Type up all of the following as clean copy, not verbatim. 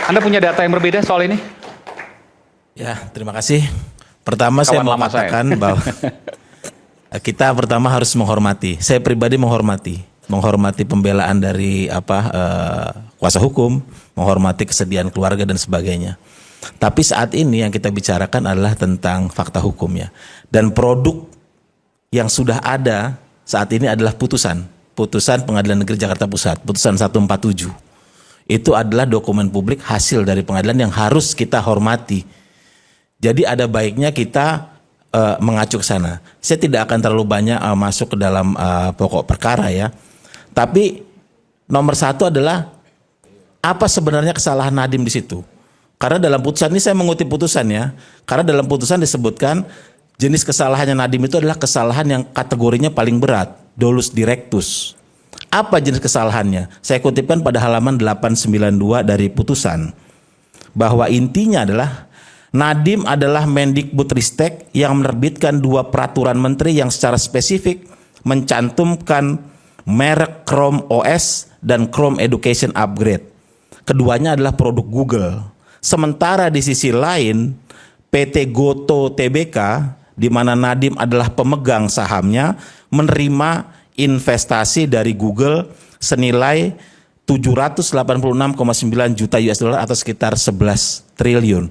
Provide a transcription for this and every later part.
Anda punya data yang berbeda soal ini? Ya, terima kasih. Pertama saya mau katakan bahwa kita pertama harus menghormati. Saya pribadi menghormati pembelaan dari kuasa hukum, menghormati kesediaan keluarga dan sebagainya. Tapi saat ini yang kita bicarakan adalah tentang fakta hukumnya. Dan produk yang sudah ada saat ini adalah putusan Pengadilan Negeri Jakarta Pusat, putusan 147. Itu adalah dokumen publik hasil dari pengadilan yang harus kita hormati. Jadi ada baiknya kita mengacu ke sana. Saya tidak akan terlalu banyak masuk ke dalam pokok perkara ya. Tapi nomor satu adalah apa sebenarnya kesalahan Nadiem di situ. Karena dalam putusan ini saya mengutip putusan ya. Karena dalam putusan disebutkan jenis kesalahannya Nadiem itu adalah kesalahan yang kategorinya paling berat, dolus directus. Apa jenis kesalahannya? Saya kutipkan pada halaman 892 dari putusan. Bahwa intinya adalah Nadiem adalah Mendikbudristek yang menerbitkan 2 peraturan menteri yang secara spesifik mencantumkan merek Chrome OS dan Chrome Education Upgrade. Keduanya adalah produk Google. Sementara di sisi lain PT Goto Tbk di mana Nadiem adalah pemegang sahamnya menerima investasi dari Google senilai 786,9 juta US dollar atau sekitar 11 triliun.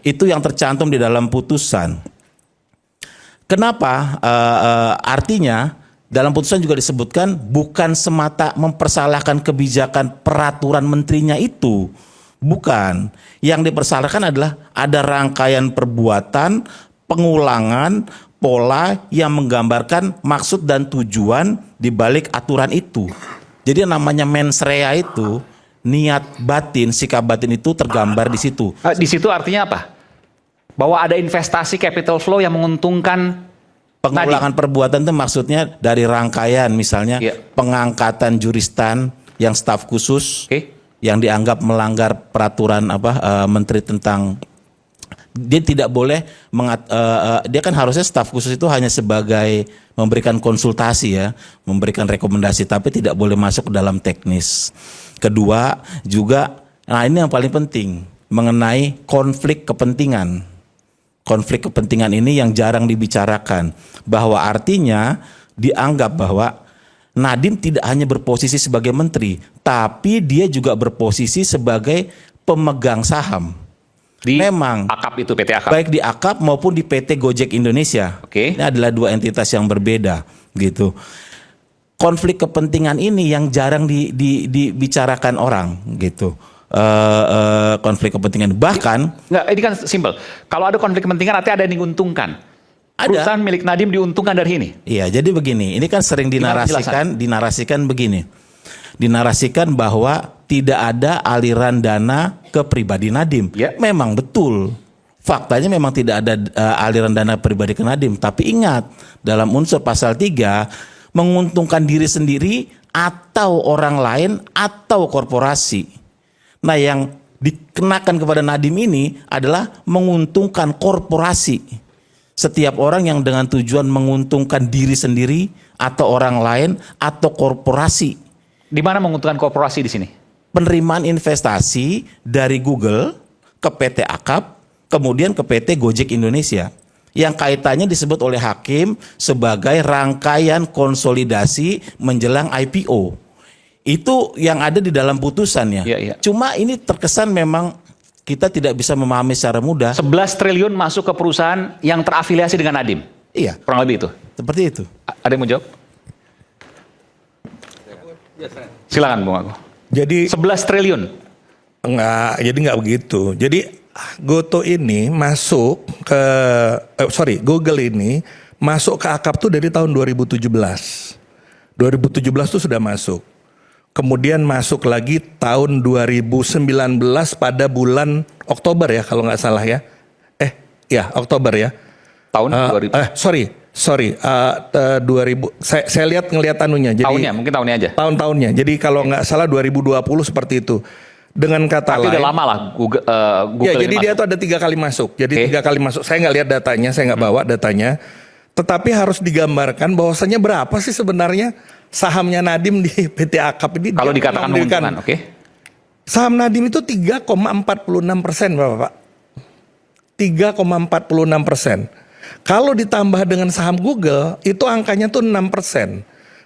Itu yang tercantum di dalam putusan. Kenapa? Artinya dalam putusan juga disebutkan bukan semata mempersalahkan kebijakan peraturan menterinya itu. Bukan. Yang dipersalahkan adalah ada rangkaian perbuatan, pengulangan, pola yang menggambarkan maksud dan tujuan di balik aturan itu. Jadi namanya mens rea itu, niat batin, sikap batin itu tergambar di situ. Di situ artinya apa? Bahwa ada investasi capital flow yang menguntungkan. Pengulangan perbuatan itu maksudnya dari rangkaian misalnya pengangkatan juristan yang staf khusus yang dianggap melanggar peraturan menteri tentang dia tidak boleh dia kan harusnya staf khusus itu hanya sebagai memberikan konsultasi ya, memberikan rekomendasi tapi tidak boleh masuk ke dalam teknis. Kedua juga, nah ini yang paling penting mengenai konflik kepentingan. Konflik kepentingan ini yang jarang dibicarakan bahwa artinya dianggap bahwa Nadiem tidak hanya berposisi sebagai menteri, tapi dia juga berposisi sebagai pemegang saham. Di Memang AKAP itu PT AKAP. Baik di AKAP maupun di PT Gojek Indonesia. Ini adalah 2 entitas yang berbeda gitu. Konflik kepentingan ini yang jarang dibicarakan orang gitu. Konflik kepentingan bahkan ini kan simpel. Kalau ada konflik kepentingan artinya ada yang diuntungkan. Perusahaan milik Nadiem diuntungkan dari ini. Iya, jadi begini. Ini kan sering dinarasikan begini. Dinarasikan bahwa tidak ada aliran dana ke pribadi Nadiem. Memang betul. Faktanya memang tidak ada aliran dana pribadi ke Nadiem. Tapi ingat, dalam unsur pasal 3 menguntungkan diri sendiri atau orang lain atau korporasi. Nah, yang dikenakan kepada Nadiem ini adalah menguntungkan korporasi. Setiap orang yang dengan tujuan menguntungkan diri sendiri atau orang lain atau korporasi. Di mana menguntungkan korporasi di sini? Penerimaan investasi dari Google ke PT AKAP, kemudian ke PT Gojek Indonesia. Yang kaitannya disebut oleh hakim sebagai rangkaian konsolidasi menjelang IPO. Itu yang ada di dalam putusannya. Cuma ini terkesan memang kita tidak bisa memahami secara mudah. 11 triliun masuk ke perusahaan yang terafiliasi dengan Nadiem. Iya. Kurang lebih itu. Seperti itu. Ada yang mau jawab? Silakan Bung Agus. Jadi 11 triliun. Enggak begitu. Jadi Goto ini masuk ke Google ini masuk ke AKAP tuh dari tahun 2017. 2017 tuh sudah masuk. Kemudian masuk lagi tahun 2019 pada bulan Oktober ya kalau nggak salah ya. Oktober ya. Tahun 2000. Sorry. 2000. Saya ngelihat anunya. Jadi tahunnya, mungkin tahunnya aja. Tahun-tahunnya. Jadi kalau nggak salah 2020 seperti itu. Dengan kata tapi lain. udah lama lah Google. Ya, jadi dia tuh ada 3 kali masuk. Jadi 3 kali masuk. Saya nggak lihat datanya, saya nggak bawa datanya. Tetapi harus digambarkan bahwasanya berapa sih sebenarnya sahamnya Nadiem di PT AKAP ini. Kalau dikatakan menguntungkan, Saham Nadiem itu 3,46% Bapak. 3,46%. Kalau ditambah dengan saham Google, itu angkanya tuh 6%.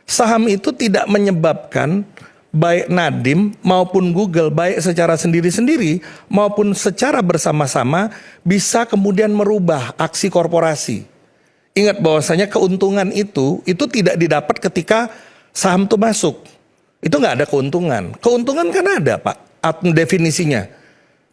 Saham itu tidak menyebabkan baik Nadiem maupun Google, baik secara sendiri-sendiri maupun secara bersama-sama bisa kemudian merubah aksi korporasi. Ingat bahwasanya keuntungan itu tidak didapat ketika saham itu masuk. Itu nggak ada keuntungan. Keuntungan kan ada Pak, definisinya.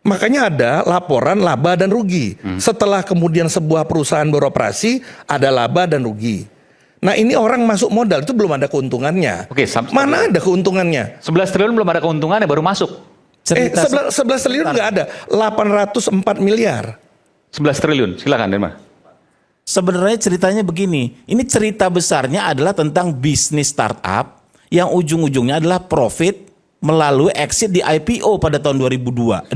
Makanya ada laporan laba dan rugi. Setelah kemudian sebuah perusahaan beroperasi, ada laba dan rugi. Nah ini orang masuk modal itu belum ada keuntungannya. Oke, mana ada keuntungannya? 11 triliun belum ada keuntungannya, baru masuk. 11 triliun nggak ada, 804 miliar. 11 triliun, silakan Denmar. Sebenarnya ceritanya begini, ini cerita besarnya adalah tentang bisnis startup yang ujung-ujungnya adalah profit melalui exit di IPO pada tahun 2022.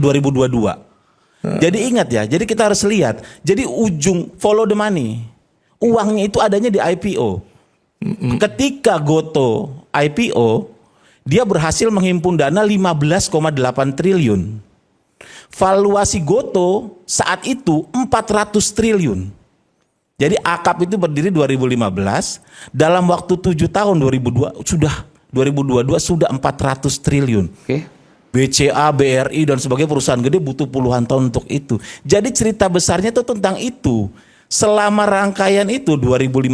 Jadi ingat ya, jadi kita harus lihat. Jadi ujung follow the money. Uangnya itu adanya di IPO. Ketika Goto IPO, dia berhasil menghimpun dana 15,8 triliun. Valuasi Goto saat itu 400 triliun. Jadi AKAP itu berdiri 2015, dalam waktu 7 tahun 2022 sudah 400 triliun. Oke. BCA, BRI dan sebagainya perusahaan gede butuh puluhan tahun untuk itu. Jadi cerita besarnya itu tentang itu. Selama rangkaian itu 2015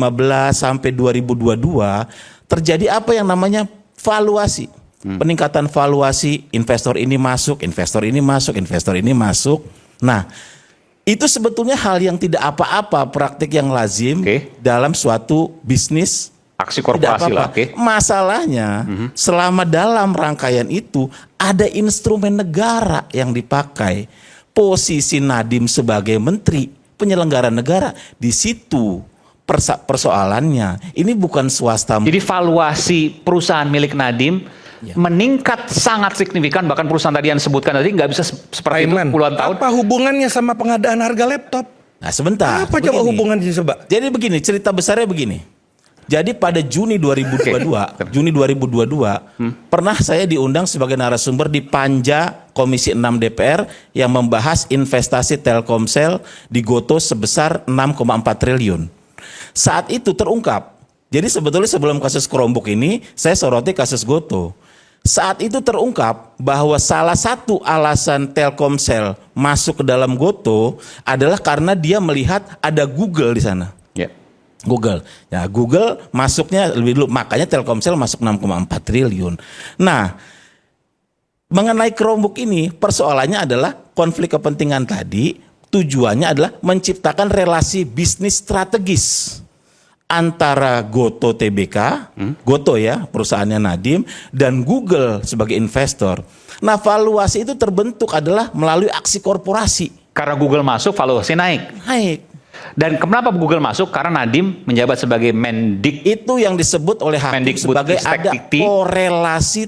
sampai 2022 terjadi apa yang namanya valuasi. Peningkatan valuasi, investor ini masuk, investor ini masuk, investor ini masuk. Nah, itu sebetulnya hal yang tidak apa-apa, praktik yang lazim dalam suatu bisnis. Aksi korporasi lah. Masalahnya selama dalam rangkaian itu ada instrumen negara yang dipakai. Posisi Nadiem sebagai menteri penyelenggara negara di situ persoalannya. Ini bukan swasta. Jadi valuasi perusahaan milik Nadiem meningkat sangat signifikan, bahkan perusahaan tadi yang disebutkan tadi nggak bisa seperti itu puluhan tahun. Apa hubungannya sama pengadaan harga laptop? Nah sebentar. Apa coba hubungannya coba? Jadi begini, cerita besarnya begini. Jadi pada Juni 2022, pernah saya diundang sebagai narasumber di Panja Komisi 6 DPR yang membahas investasi Telkomsel di Goto sebesar 6,4 triliun. Saat itu terungkap. Jadi sebetulnya sebelum kasus Chromebook ini, saya soroti kasus Goto. Saat itu terungkap bahwa salah satu alasan Telkomsel masuk ke dalam Goto adalah karena dia melihat ada Google di sana. Google. Ya, Google masuknya lebih dulu, makanya Telkomsel masuk 6,4 triliun. Nah, mengenai Chromebook ini persoalannya adalah konflik kepentingan tadi, tujuannya adalah menciptakan relasi bisnis strategis antara Goto TBK, Goto ya, perusahaannya Nadiem, dan Google sebagai investor. Nah, valuasi itu terbentuk adalah melalui aksi korporasi. Karena Google masuk, valuasi naik. Dan kenapa Google masuk? Karena Nadiem menjabat sebagai Mendik. Itu yang disebut oleh hakim sebagai ada korelasi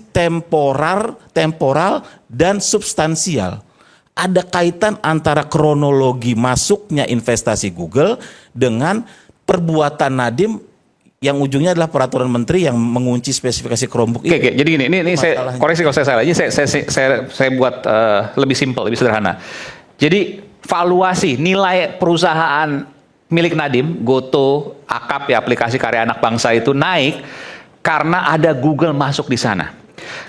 temporal dan substansial. Ada kaitan antara kronologi masuknya investasi Google dengan perbuatan Nadiem yang ujungnya adalah peraturan menteri yang mengunci spesifikasi Chromebook. Oke, jadi ini saya koreksi kalau saya salah. Ini saya buat lebih simpel, lebih sederhana. Jadi valuasi nilai perusahaan milik Nadiem, Goto, AKAP ya, aplikasi karya anak bangsa itu naik karena ada Google masuk di sana.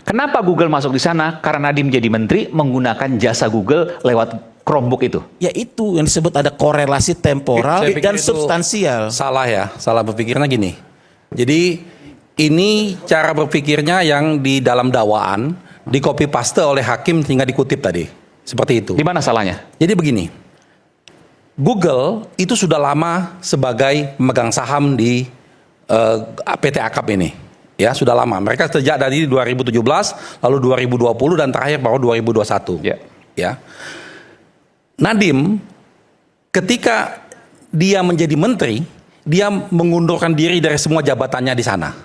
Kenapa Google masuk di sana? Karena Nadiem jadi menteri menggunakan jasa Google lewat Chromebook itu. Ya itu yang disebut ada korelasi temporal dan substansial. Salah ya, salah berpikirnya gini. Jadi ini cara berpikirnya yang di dalam dakwaan di copy paste oleh hakim hingga dikutip tadi. Seperti itu. Di mana salahnya? Jadi begini, Google itu sudah lama sebagai pemegang saham di PT AKAP ini. Ya, sudah lama. Mereka sejak dari 2017, lalu 2020 dan terakhir baru 2021. Ya. Nadiem ketika dia menjadi menteri, dia mengundurkan diri dari semua jabatannya di sana.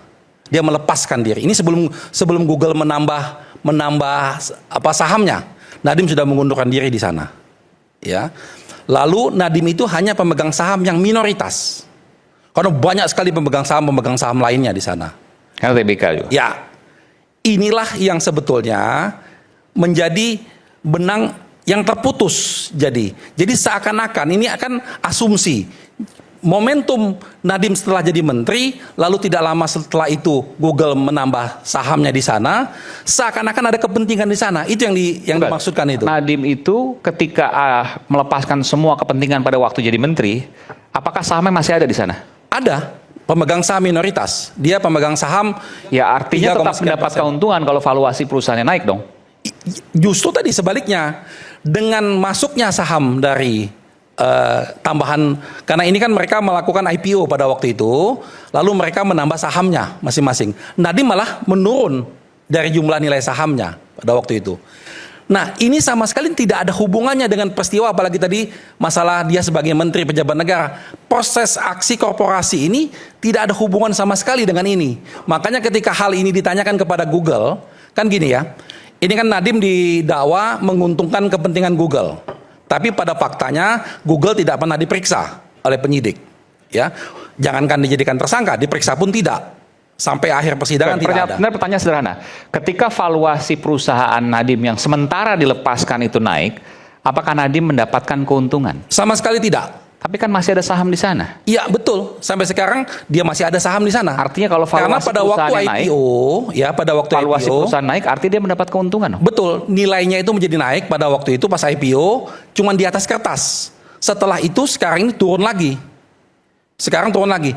Dia melepaskan diri. Ini sebelum Google menambah sahamnya. Nadiem sudah mengundurkan diri di sana. Ya. Lalu Nadiem itu hanya pemegang saham yang minoritas. Karena banyak sekali pemegang saham lainnya di sana. Karena TBK juga. Ya. Inilah yang sebetulnya menjadi benang yang terputus. Jadi seakan-akan ini akan asumsi momentum Nadiem setelah jadi menteri, lalu tidak lama setelah itu Google menambah sahamnya di sana, seakan-akan ada kepentingan di sana. Itu yang dimaksudkan itu. Nadiem itu ketika melepaskan semua kepentingan pada waktu jadi menteri, apakah sahamnya masih ada di sana? Ada pemegang saham minoritas. Dia pemegang saham. Ya artinya tetap mendapat keuntungan kalau valuasi perusahaannya naik dong. Justru tadi sebaliknya, dengan masuknya saham dari tambahan, karena ini kan mereka melakukan IPO pada waktu itu, lalu mereka menambah sahamnya masing-masing. Nadiem malah menurun dari jumlah nilai sahamnya pada waktu itu. Nah, ini sama sekali tidak ada hubungannya dengan peristiwa, apalagi tadi masalah dia sebagai menteri pejabat negara. Proses aksi korporasi ini tidak ada hubungan sama sekali dengan ini. Makanya ketika hal ini ditanyakan kepada Google, kan gini ya, ini kan Nadiem didakwa menguntungkan kepentingan Google. Tapi pada faktanya Google tidak pernah diperiksa oleh penyidik. Ya, jangankan dijadikan tersangka, diperiksa pun tidak. Sampai akhir persidangan tidak ada. Pertanyaan sederhana, ketika valuasi perusahaan Nadiem yang sementara dilepaskan itu naik, apakah Nadiem mendapatkan keuntungan? Sama sekali tidak. Tapi kan masih ada saham di sana. Iya betul, sampai sekarang dia masih ada saham di sana. Artinya kalau valuasi pada waktu naik, IPO, ya pada waktu valuasi IPO, perusahaan naik, artinya dia mendapat keuntungan. Betul, nilainya itu menjadi naik pada waktu itu pas IPO, cuman di atas kertas. Setelah itu sekarang ini turun lagi. Sekarang turun lagi.